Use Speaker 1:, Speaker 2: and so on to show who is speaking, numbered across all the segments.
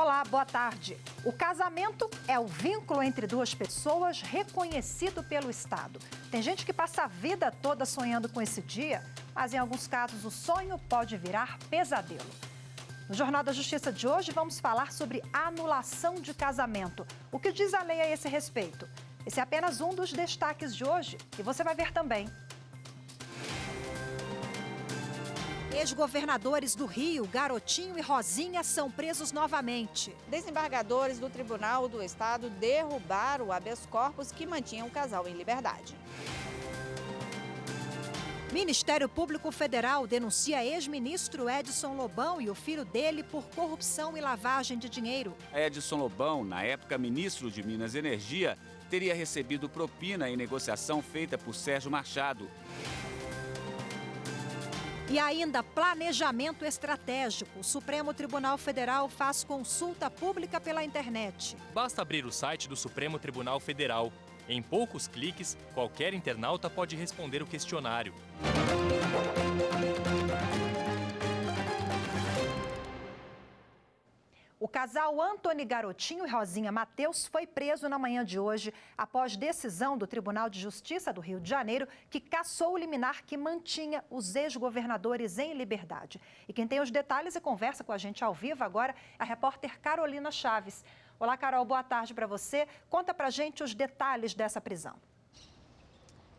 Speaker 1: Olá, boa tarde. O casamento é o vínculo entre duas pessoas reconhecido pelo Estado. Tem gente que passa a vida toda sonhando com esse dia, mas em alguns casos o sonho pode virar pesadelo. No Jornal da Justiça de hoje vamos falar sobre anulação de casamento. O que diz a lei a esse respeito? Esse é apenas um dos destaques de hoje e você vai ver também. Ex-governadores do Rio, Garotinho e Rosinha, são presos novamente.
Speaker 2: Desembargadores do Tribunal do Estado derrubaram o habeas corpus que mantinha o casal em liberdade.
Speaker 1: Ministério Público Federal denuncia ex-ministro Edson Lobão e o filho dele por corrupção e lavagem de dinheiro.
Speaker 3: Edson Lobão, na época ministro de Minas e Energia, teria recebido propina em negociação feita por Sérgio Machado.
Speaker 1: E ainda planejamento estratégico. O Supremo Tribunal Federal faz consulta pública pela internet.
Speaker 4: Basta abrir o site do Supremo Tribunal Federal. Em poucos cliques, qualquer internauta pode responder o questionário.
Speaker 1: O casal Antony Garotinho e Rosinha Mateus foi preso na manhã de hoje após decisão do Tribunal de Justiça do Rio de Janeiro que cassou o liminar que mantinha os ex-governadores em liberdade. E quem tem os detalhes e conversa com a gente ao vivo agora é a repórter Carolina Chaves. Olá, Carol, boa tarde para você. Conta pra gente os detalhes dessa prisão.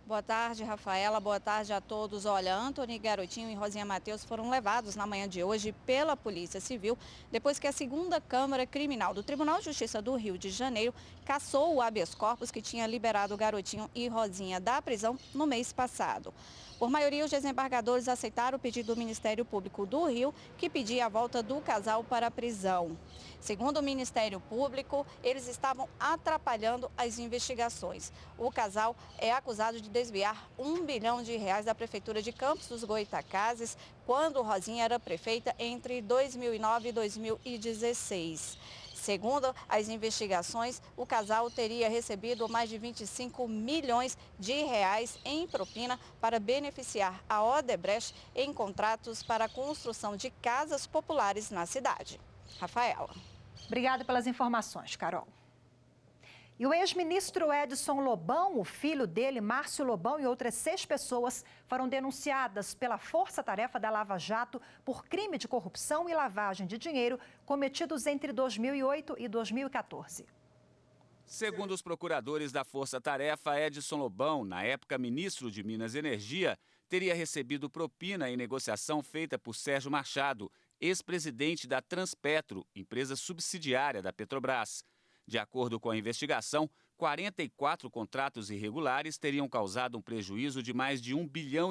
Speaker 2: Boa tarde, Rafaela. Boa tarde a todos. Olha, Antony Garotinho e Rosinha Mateus foram levados na manhã de hoje pela Polícia Civil, depois que a segunda Câmara Criminal do Tribunal de Justiça do Rio de Janeiro cassou o habeas corpus que tinha liberado Garotinho e Rosinha da prisão no mês passado. Por maioria, os desembargadores aceitaram o pedido do Ministério Público do Rio, que pedia a volta do casal para a prisão. Segundo o Ministério Público, eles estavam atrapalhando as investigações. O casal é acusado de desviar R$1 bilhão da Prefeitura de Campos dos Goytacazes, quando Rosinha era prefeita entre 2009 e 2016. Segundo as investigações, o casal teria recebido mais de R$25 milhões em propina para beneficiar a Odebrecht em contratos para a construção de casas populares na cidade. Rafaela.
Speaker 1: Obrigada pelas informações, Carol. E o ex-ministro Edson Lobão, o filho dele, Márcio Lobão, e outras 6 pessoas foram denunciadas pela Força Tarefa da Lava Jato por crime de corrupção e lavagem de dinheiro cometidos entre 2008 e 2014.
Speaker 3: Segundo os procuradores da Força Tarefa, Edson Lobão, na época ministro de Minas e Energia, teria recebido propina em negociação feita por Sérgio Machado, ex-presidente da Transpetro, empresa subsidiária da Petrobras. De acordo com a investigação, 44 contratos irregulares teriam causado um prejuízo de mais de R$1,5 bilhão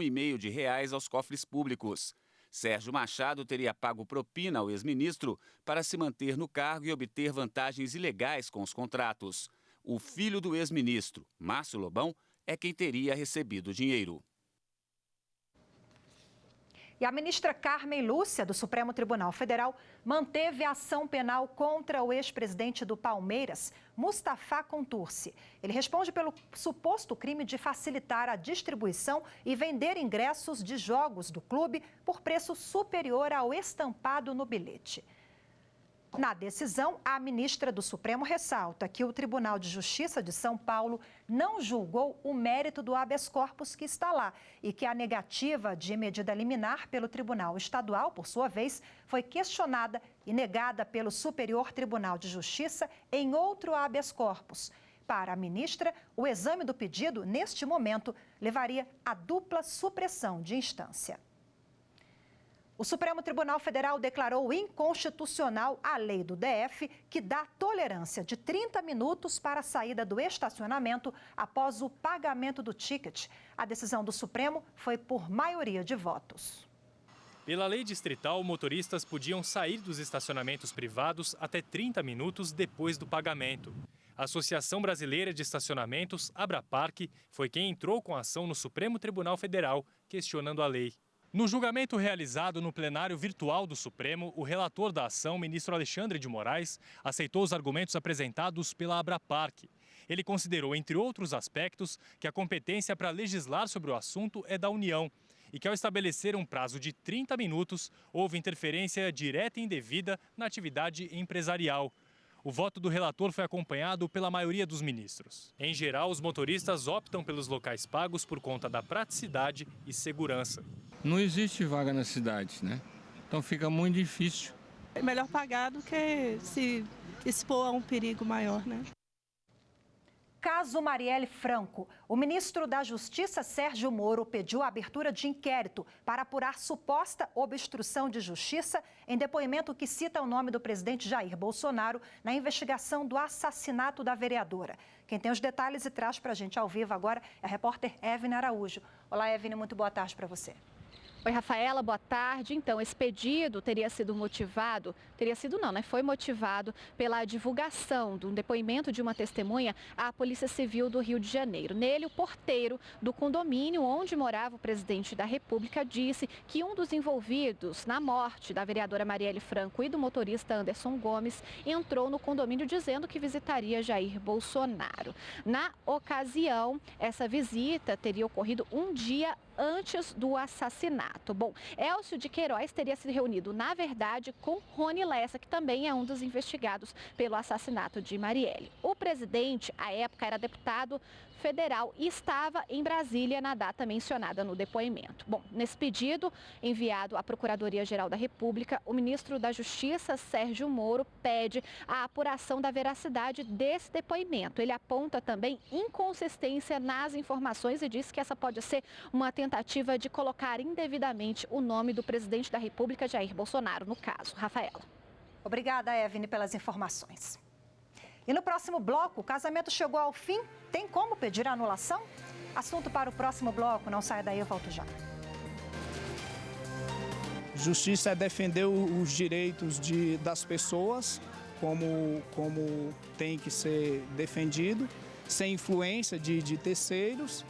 Speaker 3: aos cofres públicos. Sérgio Machado teria pago propina ao ex-ministro para se manter no cargo e obter vantagens ilegais com os contratos. O filho do ex-ministro, Márcio Lobão, é quem teria recebido o dinheiro.
Speaker 1: E a ministra Carmen Lúcia, do Supremo Tribunal Federal, manteve a ação penal contra o ex-presidente do Palmeiras, Mustafa Contursi. Ele responde pelo suposto crime de facilitar a distribuição e vender ingressos de jogos do clube por preço superior ao estampado no bilhete. Na decisão, a ministra do Supremo ressalta que o Tribunal de Justiça de São Paulo não julgou o mérito do habeas corpus que está lá e que a negativa de medida liminar pelo Tribunal Estadual, por sua vez, foi questionada e negada pelo Superior Tribunal de Justiça em outro habeas corpus. Para a ministra, o exame do pedido, neste momento, levaria à dupla supressão de instância. O Supremo Tribunal Federal declarou inconstitucional a lei do DF, que dá tolerância de 30 minutos para a saída do estacionamento após o pagamento do ticket. A decisão do Supremo foi por maioria de votos.
Speaker 4: Pela lei distrital, motoristas podiam sair dos estacionamentos privados até 30 minutos depois do pagamento. A Associação Brasileira de Estacionamentos, Abraparque, foi quem entrou com a ação no Supremo Tribunal Federal, questionando a lei. No julgamento realizado no plenário virtual do Supremo, o relator da ação, ministro Alexandre de Moraes, aceitou os argumentos apresentados pela Abraparque. Ele considerou, entre outros aspectos, que a competência para legislar sobre o assunto é da União e que, ao estabelecer um prazo de 30 minutos, houve interferência direta e indevida na atividade empresarial. O voto do relator foi acompanhado pela maioria dos ministros. Em geral, os motoristas optam pelos locais pagos por conta da praticidade e segurança.
Speaker 5: Não existe vaga na cidade, né? Então fica muito difícil.
Speaker 6: É melhor pagar do que se expor a um perigo maior, né?
Speaker 1: Caso Marielle Franco. O ministro da Justiça, Sérgio Moro, pediu a abertura de inquérito para apurar suposta obstrução de justiça em depoimento que cita o nome do presidente Jair Bolsonaro na investigação do assassinato da vereadora. Quem tem os detalhes e traz para a gente ao vivo agora é a repórter Evne Araújo. Olá, Evne, muito boa tarde para você.
Speaker 7: Oi, Rafaela, boa tarde. Então, esse pedido foi motivado pela divulgação de um depoimento de uma testemunha à Polícia Civil do Rio de Janeiro. Nele, o porteiro do condomínio onde morava o presidente da República disse que um dos envolvidos na morte da vereadora Marielle Franco e do motorista Anderson Gomes entrou no condomínio dizendo que visitaria Jair Bolsonaro. Na ocasião, essa visita teria ocorrido um dia antes do assassinato. Bom, Elcio de Queiroz teria se reunido, na verdade, com Rony Lessa, que também é um dos investigados pelo assassinato de Marielle. O presidente, à época, era deputado federal e estava em Brasília na data mencionada no depoimento. Bom, nesse pedido enviado à Procuradoria-Geral da República, o ministro da Justiça, Sérgio Moro, pede a apuração da veracidade desse depoimento. Ele aponta também inconsistência nas informações e diz que essa pode ser uma tentativa de colocar indevidamente o nome do presidente da República, Jair Bolsonaro, no caso. Rafaela.
Speaker 1: Obrigada, Evne, pelas informações. E no próximo bloco, o casamento chegou ao fim? Tem como pedir a anulação? Assunto para o próximo bloco. Não saia daí, eu volto já.
Speaker 8: Justiça é defender os direitos das pessoas, como tem que ser defendido, sem influência de terceiros.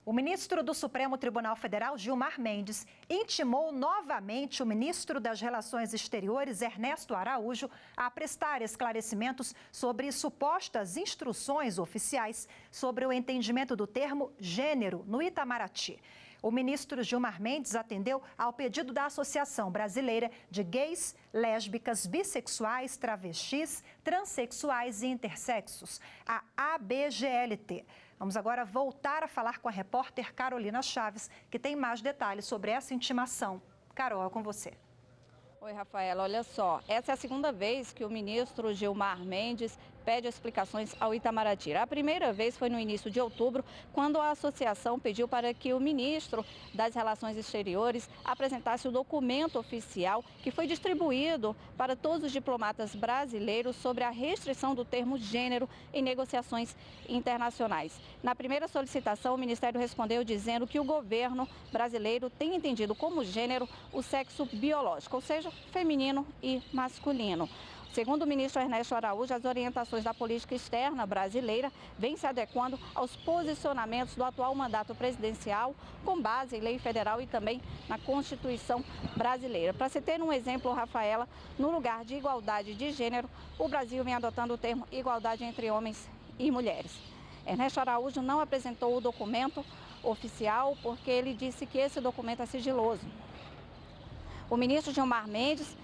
Speaker 1: O ministro do Supremo Tribunal Federal, Gilmar Mendes, intimou novamente o ministro das Relações Exteriores, Ernesto Araújo, a prestar esclarecimentos sobre supostas instruções oficiais sobre o entendimento do termo gênero no Itamaraty. O ministro Gilmar Mendes atendeu ao pedido da Associação Brasileira de Gays, Lésbicas, Bissexuais, Travestis, Transsexuais e Intersexos, a ABGLT. Vamos agora voltar a falar com a repórter Carolina Chaves, que tem mais detalhes sobre essa intimação. Carol, é com você.
Speaker 2: Oi, Rafaela, olha só, essa é a segunda vez que o ministro Gilmar Mendes pede explicações ao Itamaraty. A primeira vez foi no início de outubro, quando a associação pediu para que o ministro das Relações Exteriores apresentasse o documento oficial que foi distribuído para todos os diplomatas brasileiros sobre a restrição do termo gênero em negociações internacionais. Na primeira solicitação, o Ministério respondeu dizendo que o governo brasileiro tem entendido como gênero o sexo biológico, ou seja, feminino e masculino. Segundo o ministro Ernesto Araújo, as orientações da política externa brasileira vêm se adequando aos posicionamentos do atual mandato presidencial, com base em lei federal e também na Constituição brasileira. Para se ter um exemplo, Rafaela, no lugar de igualdade de gênero, o Brasil vem adotando o termo igualdade entre homens e mulheres. Ernesto Araújo não apresentou o documento oficial porque ele disse que esse documento é sigiloso. O ministro Gilmar Mendes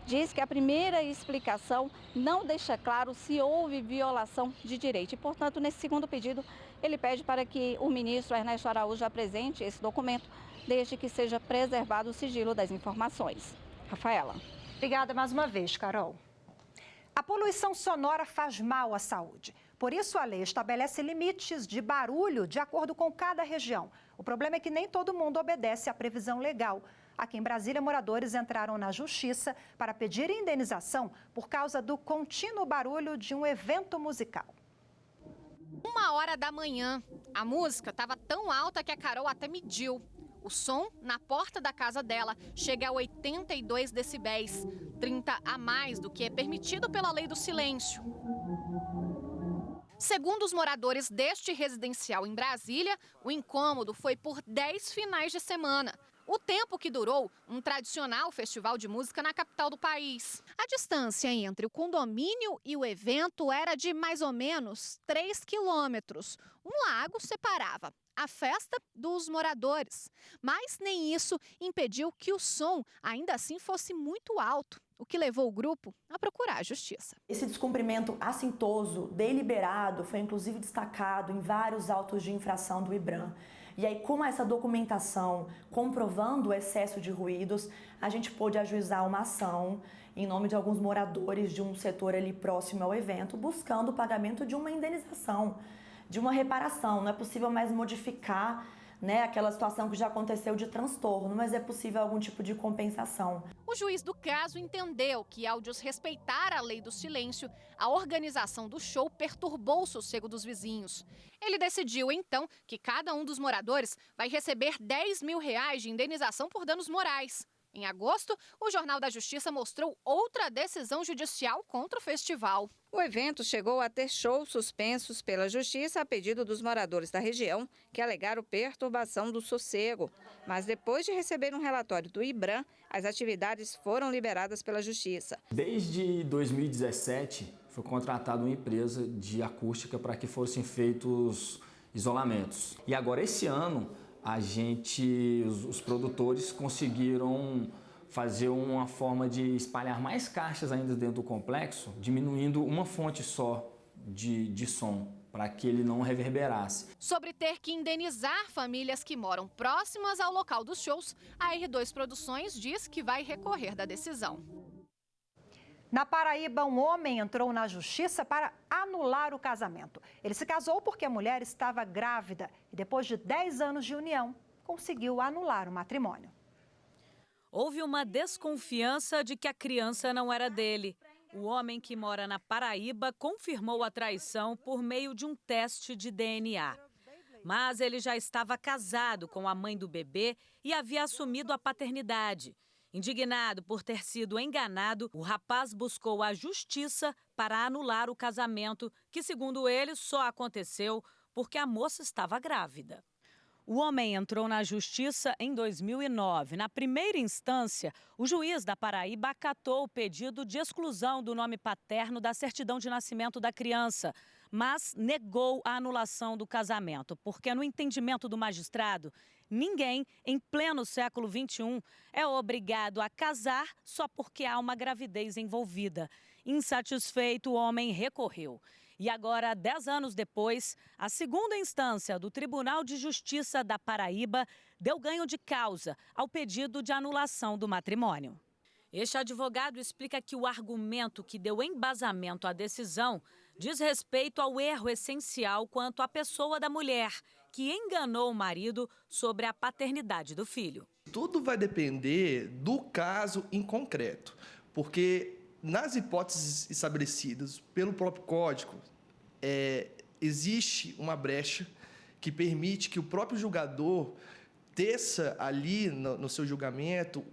Speaker 2: diz que a primeira explicação não deixa claro se houve violação de direito. E, portanto, nesse segundo pedido, ele pede para que o ministro Ernesto Araújo apresente esse documento, desde que seja preservado o sigilo das informações. Rafaela.
Speaker 1: Obrigada mais uma vez, Carol. A poluição sonora faz mal à saúde. Por isso, a lei estabelece limites de barulho de acordo com cada região. O problema é que nem todo mundo obedece à previsão legal. Aqui em Brasília, moradores entraram na justiça para pedir indenização por causa do contínuo barulho de um evento musical.
Speaker 9: 1h da manhã. A música estava tão alta que a Carol até mediu. O som, na porta da casa dela, chega a 82 decibéis, 30 a mais do que é permitido pela lei do silêncio. Segundo os moradores deste residencial em Brasília, o incômodo foi por 10 finais de semana. O tempo que durou um tradicional festival de música na capital do país. A distância entre o condomínio e o evento era de mais ou menos 3 quilômetros. Um lago separava a festa dos moradores. Mas nem isso impediu que o som ainda assim fosse muito alto, o que levou o grupo a procurar a justiça.
Speaker 10: Esse descumprimento assintoso, deliberado, foi inclusive destacado em vários autos de infração do IBRAM. E aí, com essa documentação comprovando o excesso de ruídos, a gente pôde ajuizar uma ação em nome de alguns moradores de um setor ali próximo ao evento, buscando o pagamento de uma indenização, de uma reparação. Não é possível mais modificar, aquela situação que já aconteceu de transtorno, mas é possível algum tipo de compensação.
Speaker 9: O juiz do caso entendeu que, ao desrespeitar a lei do silêncio, a organização do show perturbou o sossego dos vizinhos. Ele decidiu, então, que cada um dos moradores vai receber R$10 mil de indenização por danos morais. Em agosto, o Jornal da Justiça mostrou outra decisão judicial contra o festival.
Speaker 2: O evento chegou a ter shows suspensos pela Justiça a pedido dos moradores da região, que alegaram perturbação do sossego. Mas depois de receber um relatório do IBRAM, as atividades foram liberadas pela Justiça.
Speaker 11: Desde 2017, foi contratada uma empresa de acústica para que fossem feitos isolamentos. E agora, esse ano, os produtores conseguiram fazer uma forma de espalhar mais caixas ainda dentro do complexo, diminuindo uma fonte só de som, para que ele não reverberasse.
Speaker 9: Sobre ter que indenizar famílias que moram próximas ao local dos shows, a R2 Produções diz que vai recorrer da decisão.
Speaker 1: Na Paraíba, um homem entrou na justiça para anular o casamento. Ele se casou porque a mulher estava grávida e, depois de 10 anos de união, conseguiu anular o matrimônio.
Speaker 12: Houve uma desconfiança de que a criança não era dele. O homem que mora na Paraíba confirmou a traição por meio de um teste de DNA. Mas ele já estava casado com a mãe do bebê e havia assumido a paternidade. Indignado por ter sido enganado, o rapaz buscou a justiça para anular o casamento, que, segundo ele, só aconteceu porque a moça estava grávida. O homem entrou na justiça em 2009. Na primeira instância, o juiz da Paraíba acatou o pedido de exclusão do nome paterno da certidão de nascimento da criança, mas negou a anulação do casamento, porque, no entendimento do magistrado, ninguém, em pleno século XXI, é obrigado a casar só porque há uma gravidez envolvida. Insatisfeito, o homem recorreu. E agora, 10 anos depois, a segunda instância do Tribunal de Justiça da Paraíba deu ganho de causa ao pedido de anulação do matrimônio. Este advogado explica que o argumento que deu embasamento à decisão diz respeito ao erro essencial quanto à pessoa da mulher, que enganou o marido sobre a paternidade do filho.
Speaker 13: Tudo vai depender do caso em concreto, porque nas hipóteses estabelecidas pelo próprio Código, existe uma brecha que permite que o próprio julgador teça ali no seu julgamento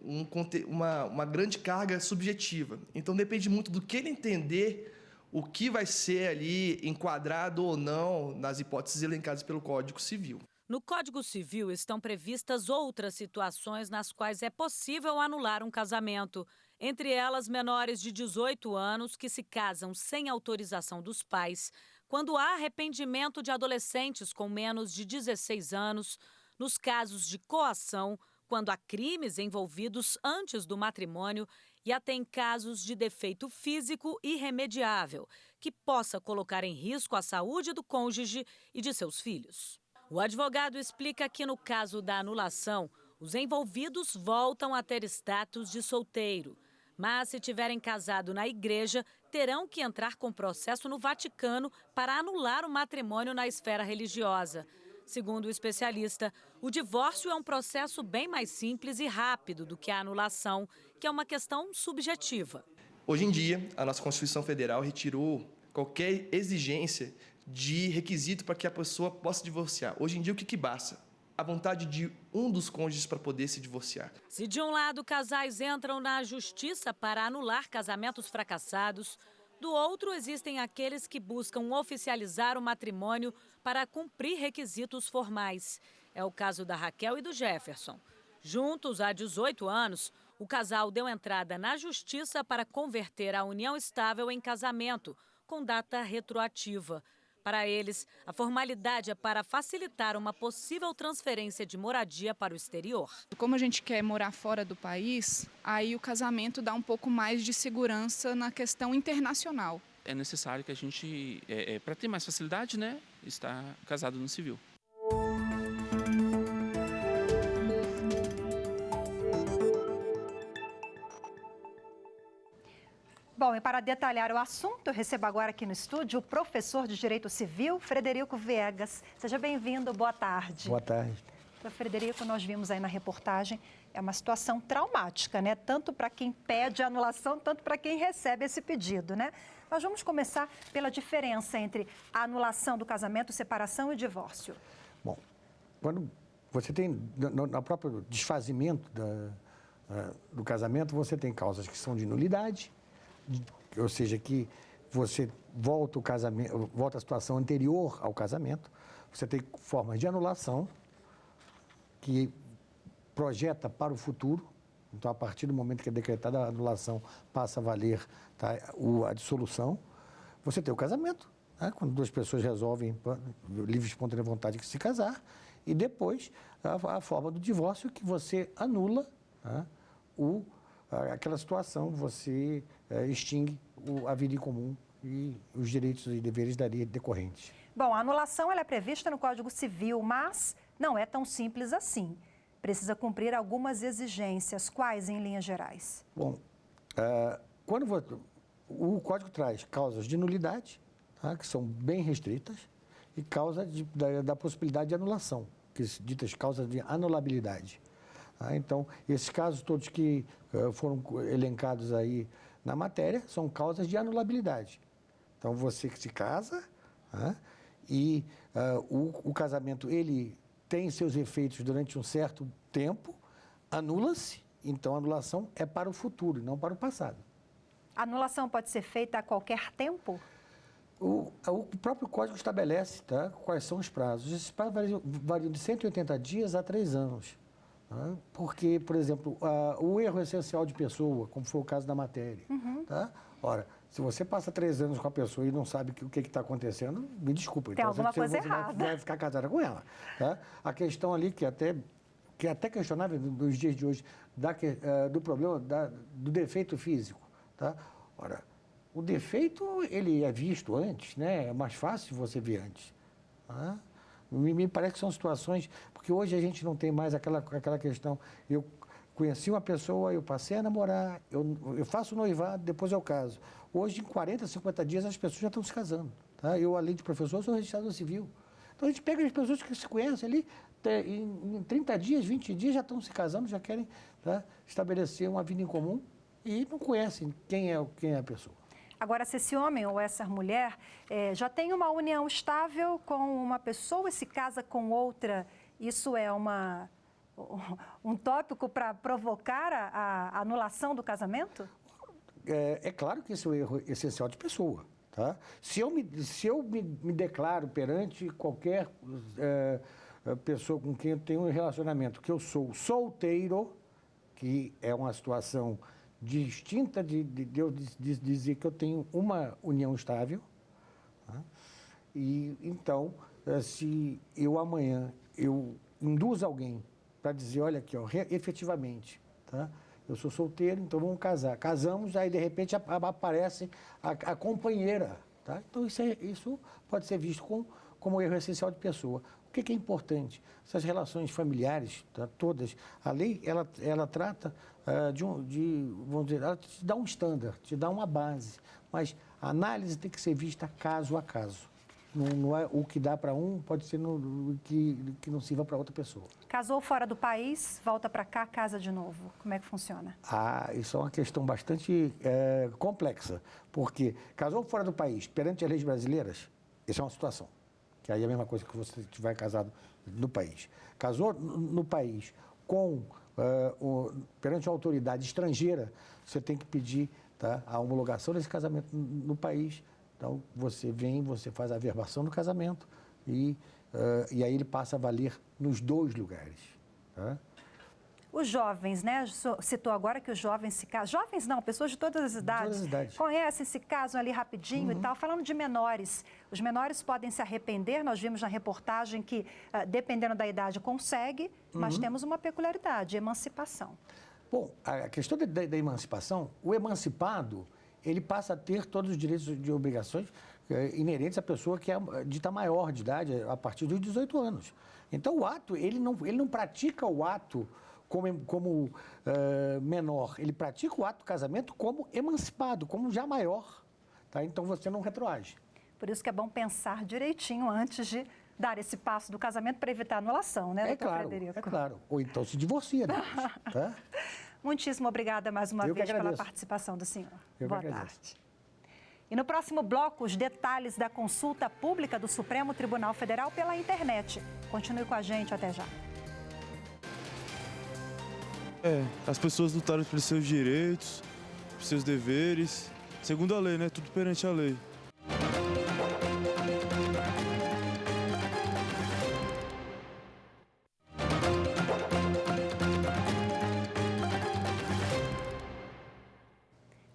Speaker 13: uma grande carga subjetiva. Então, depende muito do que ele entender o que vai ser ali enquadrado ou não nas hipóteses elencadas pelo Código Civil.
Speaker 12: No Código Civil estão previstas outras situações nas quais é possível anular um casamento. Entre elas, menores de 18 anos que se casam sem autorização dos pais, quando há arrependimento de adolescentes com menos de 16 anos, nos casos de coação, quando há crimes envolvidos antes do matrimônio e até em casos de defeito físico irremediável, que possa colocar em risco a saúde do cônjuge e de seus filhos. O advogado explica que, no caso da anulação, os envolvidos voltam a ter status de solteiro. Mas, se tiverem casado na igreja, terão que entrar com processo no Vaticano para anular o matrimônio na esfera religiosa. Segundo o especialista, o divórcio é um processo bem mais simples e rápido do que a anulação, que é uma questão subjetiva.
Speaker 13: Hoje em dia, a nossa Constituição Federal retirou qualquer exigência de requisito para que a pessoa possa divorciar. Hoje em dia, o que basta? A vontade de um dos cônjuges para poder se divorciar.
Speaker 12: Se de um lado casais entram na justiça para anular casamentos fracassados, do outro existem aqueles que buscam oficializar o matrimônio para cumprir requisitos formais. É o caso da Raquel e do Jefferson. Juntos há 18 anos, o casal deu entrada na justiça para converter a união estável em casamento, com data retroativa. Para eles, a formalidade é para facilitar uma possível transferência de moradia para o exterior.
Speaker 14: Como a gente quer morar fora do país, aí o casamento dá um pouco mais de segurança na questão internacional.
Speaker 15: É necessário que a gente, para ter mais facilidade, né, estar casado no civil.
Speaker 1: Bom, e para detalhar o assunto, eu recebo agora aqui no estúdio o professor de Direito Civil, Frederico Viegas. Seja bem-vindo, boa tarde.
Speaker 16: Boa tarde.
Speaker 1: Frederico, nós vimos aí na reportagem, é uma situação traumática, né? Tanto para quem pede a anulação, tanto para quem recebe esse pedido, né? Mas vamos começar pela diferença entre a anulação do casamento, separação e divórcio.
Speaker 16: Bom, quando você tem, no próprio desfazimento do casamento, você tem causas que são de nulidade, ou seja, que você volta à situação anterior ao casamento. Você tem formas de anulação que projeta para o futuro. Então, a partir do momento que é decretada a anulação, passa a valer, tá, a dissolução. Você tem o casamento, né, quando duas pessoas resolvem, livre e espontânea vontade, de se casar. E depois, a forma do divórcio, que você anula, né, aquela situação, você extingue a vida em comum e os direitos e deveres dali decorrentes.
Speaker 1: Bom, a anulação ela é prevista no Código Civil, mas não é tão simples assim. Precisa cumprir algumas exigências. Quais, em linhas gerais?
Speaker 16: Bom, o Código traz causas de nulidade, tá, que são bem restritas, e causa da possibilidade de anulação, que são ditas causas de anulabilidade. Então, esses casos todos que foram elencados aí na matéria são causas de anulabilidade. Então, você que se casa, e o casamento ele tem seus efeitos durante um certo tempo, anula-se, então a anulação é para o futuro, não para o passado.
Speaker 1: A anulação pode ser feita a qualquer tempo?
Speaker 16: O próprio Código estabelece, tá, quais são os prazos. Esses prazos variam de 180 dias a 3 anos. Porque, por exemplo, o erro essencial de pessoa, como foi o caso da matéria, tá? Ora, se você passa 3 anos com a pessoa e não sabe o que está acontecendo, me desculpa.
Speaker 1: Tem
Speaker 16: então,
Speaker 1: alguma coisa errada.
Speaker 16: Vai ficar casada com ela. Tá? A questão ali, que é até questionável nos dias de hoje, do problema do defeito físico. Tá? Ora, o defeito, ele é visto antes, né? É mais fácil você ver antes. Tá? Me parece que são situações, porque hoje a gente não tem mais aquela questão, eu conheci uma pessoa, eu passei a namorar, eu faço noivado, depois eu caso. Hoje, em 40, 50 dias, as pessoas já estão se casando. Tá? Eu, além de professor, sou registrado civil. Então, a gente pega as pessoas que se conhecem ali, em 30 dias, 20 dias, já estão se casando, já querem, tá, estabelecer uma vida em comum e não conhecem quem é a pessoa.
Speaker 1: Agora, se esse homem ou essa mulher já tem uma união estável com uma pessoa e se casa com outra, isso é um tópico para provocar a anulação do casamento?
Speaker 16: É claro que esse é um erro essencial de pessoa. Tá? Se eu me declaro perante qualquer pessoa com quem eu tenho um relacionamento, que eu sou solteiro, que é uma situação distinta de eu dizer que eu tenho uma união estável, tá? E então, se eu amanhã induzo alguém para dizer, olha aqui, ó, efetivamente, tá? Eu sou solteiro, então vamos casar. Casamos, aí de repente aparece a companheira, tá? Então isso pode ser visto como erro essencial de pessoa. O que é importante? Essas relações familiares, tá, todas, a lei ela trata vamos dizer, ela te dá um estándar, te dá uma base, mas a análise tem que ser vista caso a caso. Não é o que dá para um, pode ser que não sirva para outra pessoa.
Speaker 1: Casou fora do país, volta para cá, casa de novo. Como é que funciona?
Speaker 16: Isso é uma questão bastante complexa, porque casou fora do país, perante as leis brasileiras, isso é uma situação, que aí é a mesma coisa que você estiver casado no país. Casou no país perante uma autoridade estrangeira, você tem que pedir, tá, a homologação desse casamento no país. Então, você faz a averbação do casamento e aí ele passa a valer nos 2 lugares. Tá?
Speaker 1: Os jovens, né? Citou agora que os jovens se casam. Jovens não, pessoas de todas as idades. Conhecem, se casam ali rapidinho e tal. Falando de menores, os menores podem se arrepender. Nós vimos na reportagem que, dependendo da idade, consegue, mas temos uma peculiaridade, emancipação.
Speaker 16: Bom, a questão da emancipação, o emancipado, ele passa a ter todos os direitos e obrigações inerentes à pessoa que é dita maior de idade, a partir dos 18 anos. Então, o ato, ele não pratica o ato como menor, ele pratica o ato do casamento como emancipado, como já maior. Tá? Então, você não retroage.
Speaker 1: Por isso que é bom pensar direitinho antes de dar esse passo do casamento para evitar anulação, né, doutor Frederico?
Speaker 16: É claro. Ou então se divorcia depois, tá?
Speaker 1: Muitíssimo obrigada mais uma vez pela participação do senhor.
Speaker 16: Boa
Speaker 1: tarde. E no próximo bloco, os detalhes da consulta pública do Supremo Tribunal Federal pela internet. Continue com a gente, até já.
Speaker 17: As pessoas lutaram pelos seus direitos, pelos seus deveres, segundo a lei, né? Tudo perante a lei.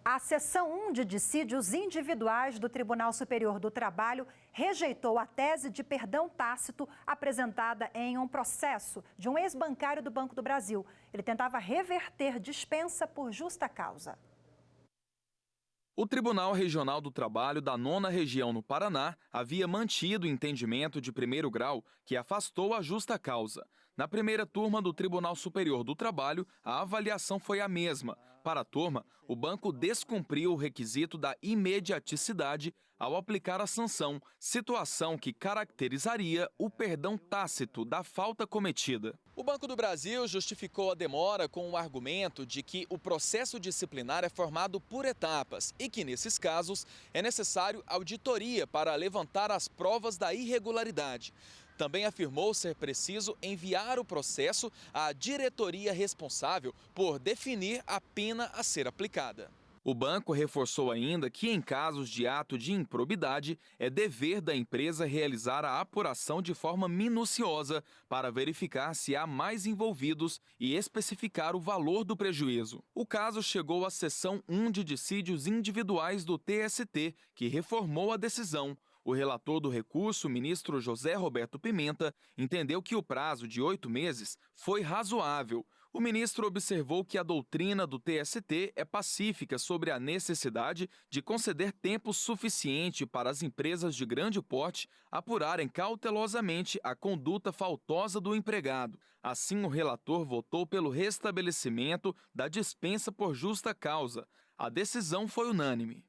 Speaker 1: A Seção 1 de Dissídios Individuais do Tribunal Superior do Trabalho rejeitou a tese de perdão tácito apresentada em um processo de um ex-bancário do Banco do Brasil. Ele tentava reverter dispensa por justa causa.
Speaker 18: O Tribunal Regional do Trabalho da 9ª Região no Paraná havia mantido o entendimento de primeiro grau que afastou a justa causa. Na primeira turma do Tribunal Superior do Trabalho, a avaliação foi a mesma. Para a turma, o banco descumpriu o requisito da imediaticidade ao aplicar a sanção, situação que caracterizaria o perdão tácito da falta cometida. O Banco do Brasil justificou a demora com o argumento de que o processo disciplinar é formado por etapas e que, nesses casos, é necessário auditoria para levantar as provas da irregularidade. Também afirmou ser preciso enviar o processo à diretoria responsável por definir a pena a ser aplicada. O banco reforçou ainda que, em casos de ato de improbidade, é dever da empresa realizar a apuração de forma minuciosa para verificar se há mais envolvidos e especificar o valor do prejuízo. O caso chegou à Seção 1 de Dissídios Individuais do TST, que reformou a decisão. O relator do recurso, o ministro José Roberto Pimenta, entendeu que o prazo de 8 meses foi razoável. O ministro observou que a doutrina do TST é pacífica sobre a necessidade de conceder tempo suficiente para as empresas de grande porte apurarem cautelosamente a conduta faltosa do empregado. Assim, o relator votou pelo restabelecimento da dispensa por justa causa. A decisão foi unânime.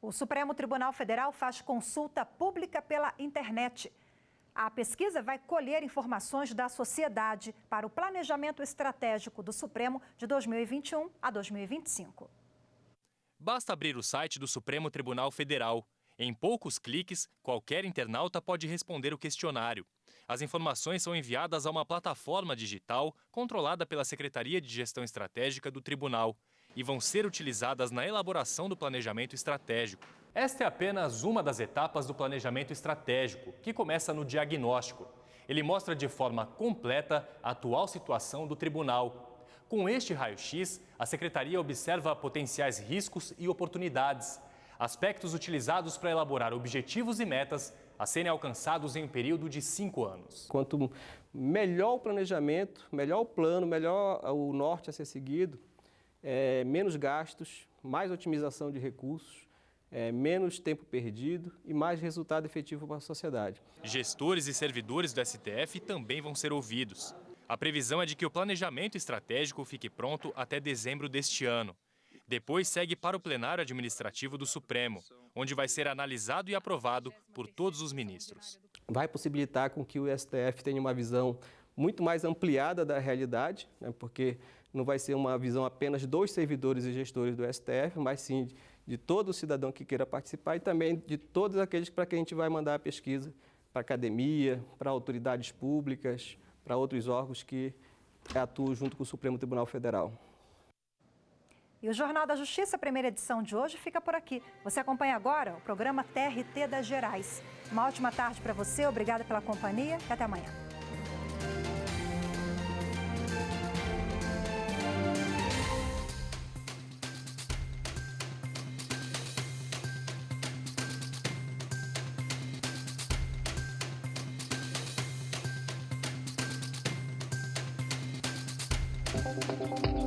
Speaker 1: O Supremo Tribunal Federal faz consulta pública pela internet. A pesquisa vai colher informações da sociedade para o planejamento estratégico do Supremo de 2021 a 2025.
Speaker 4: Basta abrir o site do Supremo Tribunal Federal. Em poucos cliques, qualquer internauta pode responder o questionário. As informações são enviadas a uma plataforma digital controlada pela Secretaria de Gestão Estratégica do Tribunal e vão ser utilizadas na elaboração do planejamento estratégico. Esta é apenas uma das etapas do planejamento estratégico, que começa no diagnóstico. Ele mostra de forma completa a atual situação do tribunal. Com este raio-x, a Secretaria observa potenciais riscos e oportunidades, aspectos utilizados para elaborar objetivos e metas a serem alcançados em um período de 5 anos.
Speaker 19: Quanto melhor o planejamento, melhor o plano, melhor o norte a ser seguido, menos gastos, mais otimização de recursos, menos tempo perdido e mais resultado efetivo para a sociedade.
Speaker 4: Gestores e servidores do STF também vão ser ouvidos. A previsão é de que o planejamento estratégico fique pronto até dezembro deste ano. Depois segue para o plenário administrativo do Supremo, onde vai ser analisado e aprovado por todos os ministros.
Speaker 19: Vai possibilitar com que o STF tenha uma visão muito mais ampliada da realidade, né, porque não vai ser uma visão apenas dos servidores e gestores do STF, mas sim de todo cidadão que queira participar e também de todos aqueles para que a gente vai mandar a pesquisa para a academia, para autoridades públicas, para outros órgãos que atuam junto com o Supremo Tribunal Federal.
Speaker 1: E o Jornal da Justiça, primeira edição de hoje, fica por aqui. Você acompanha agora o programa TRT das Gerais. Uma ótima tarde para você, obrigada pela companhia e até amanhã. Obrigada.